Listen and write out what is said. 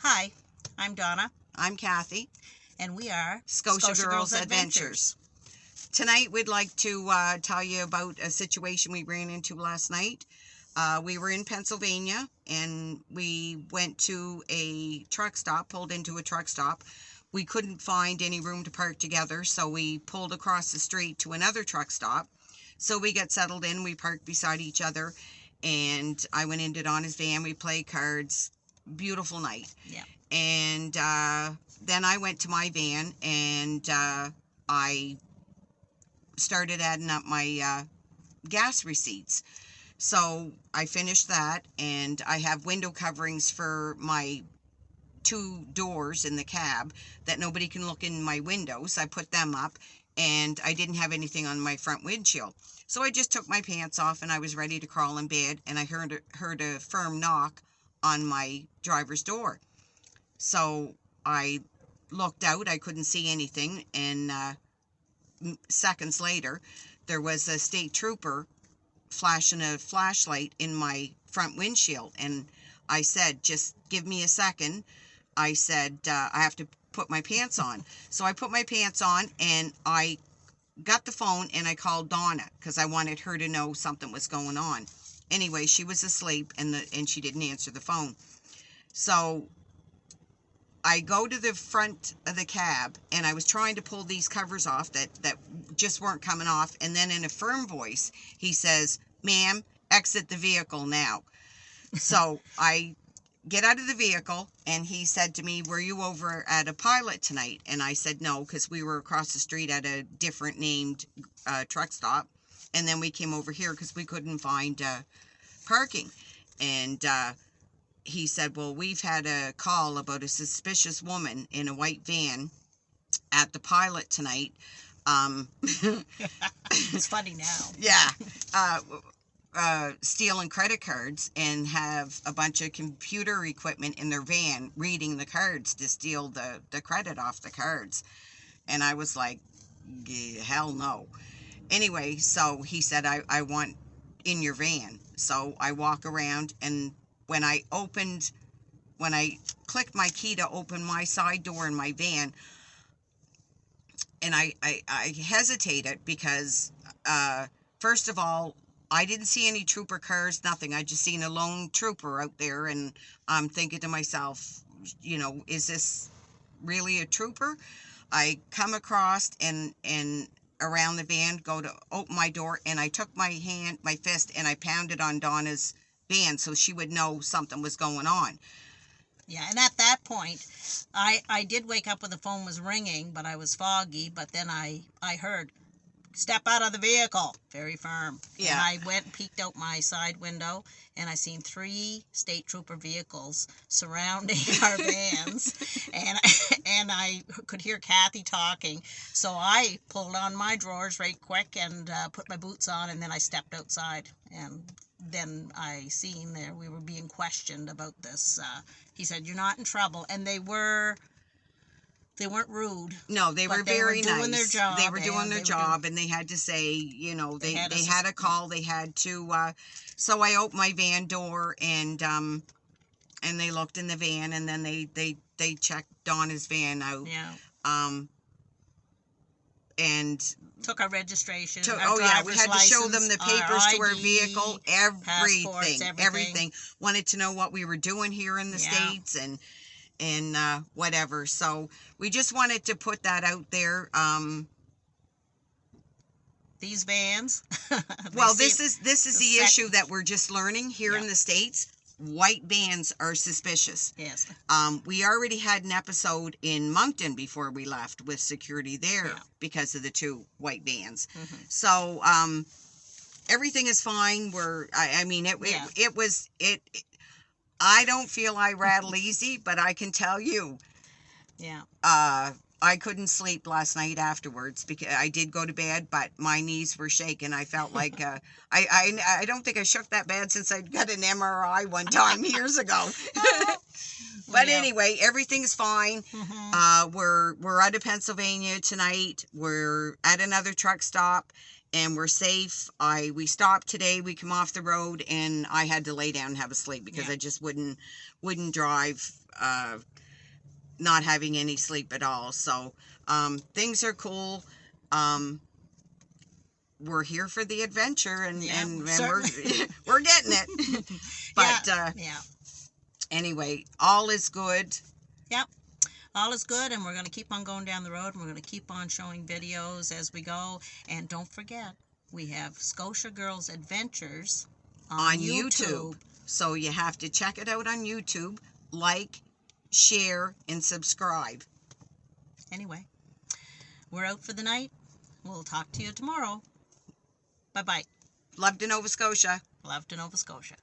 Hi, I'm Donna, I'm Kathy, and we are Scotia Girls Adventures. Tonight we'd like to tell you about a situation we ran into last night. We were in Pennsylvania and we went to a truck stop, pulled into a truck stop. We couldn't find any room to park together, so we pulled across the street to another truck stop. So we got settled in, we parked beside each other, and I went into Donna's van, we played cards. Beautiful night. Yeah. And then I went to my van and I started adding up my gas receipts. So I finished that, and I have window coverings for my 2 doors in the cab that nobody can look in my windows. I put them up, and I didn't have anything on my front windshield. So I just took my pants off and I was ready to crawl in bed, and I heard a firm knock on my driver's door. So I looked out, I couldn't see anything, and seconds later there was a state trooper flashing a flashlight in my front windshield, and I said, just give me a second. I said, I have to put my pants on. So I put my pants on and I got the phone and I called Donna because I wanted her to know something was going on. Anyway, she was asleep and she didn't answer the phone. So I go to the front of the cab and I was trying to pull these covers off that just weren't coming off, and then in a firm voice he says, "Ma'am, exit the vehicle now." So I get out of the vehicle and he said to me, "Were you over at a Pilot tonight?" And I said no, because we were across the street at a different named truck stop, and then we came over here because we couldn't find parking. And he said, "Well, we've had a call about a suspicious woman in a white van at the Pilot tonight." It's funny now. Yeah. Stealing credit cards and have a bunch of computer equipment in their van reading the cards to steal the credit off the cards. And I was like, hell no. Anyway, so he said, I want in your van. So I walk around, and when I clicked my key to open my side door in my van, and I hesitated because, first of all, I didn't see any trooper cars, nothing. I just seen a lone trooper out there, and I'm thinking to myself, is this really a trooper? I come across and around the van, go to open my door, and I took my fist, and I pounded on Donna's van so she would know something was going on. Yeah, and at that point, I did wake up when the phone was ringing, but I was foggy. But then I heard, "Step out of the vehicle," very firm. Yeah. And I went and peeked out my side window, and I seen 3 state trooper vehicles surrounding our vans, and I could hear Kathy talking. So I pulled on my drawers right quick and put my boots on, and then I stepped outside. And then I seen there we were being questioned about this. He said, "You're not in trouble," and they weren't rude. No, they were very nice. They were doing their job. They were doing their job, and they had to say, they had a call. They had to. So I opened my van door, and they looked in the van, and then they checked Donna's van out. Yeah. And took our registration. We had to show them the papers to our vehicle, passports, everything. Wanted to know what we were doing here in the States and whatever. So we just wanted to put that out there. These vans. Well, this is the issue that we're just learning here in the States. White vans are suspicious. Yes. We already had an episode in Moncton before we left with security there because of the 2 white vans. Mm-hmm. So everything is fine. I don't feel I rattle easy, but I can tell you. Yeah. I couldn't sleep last night afterwards because I did go to bed, but my knees were shaking. I felt like I don't think I shook that bad since I got an MRI one time years ago. But anyway, everything's fine. Mm-hmm. We're out of Pennsylvania tonight. We're at another truck stop, and we're safe. We stopped today. We come off the road, and I had to lay down and have a sleep because I just wouldn't drive not having any sleep at all. So things are cool. We're here for the adventure, and we're we're getting it. But anyway, all is good. Yep. All is good, and we're going to keep on going down the road, and we're going to keep on showing videos as we go. And don't forget, we have Scotia Girls Adventures on YouTube. So you have to check it out on YouTube, like, share, and subscribe. Anyway, we're out for the night. We'll talk to you tomorrow. Bye-bye. Love to Nova Scotia. Love to Nova Scotia.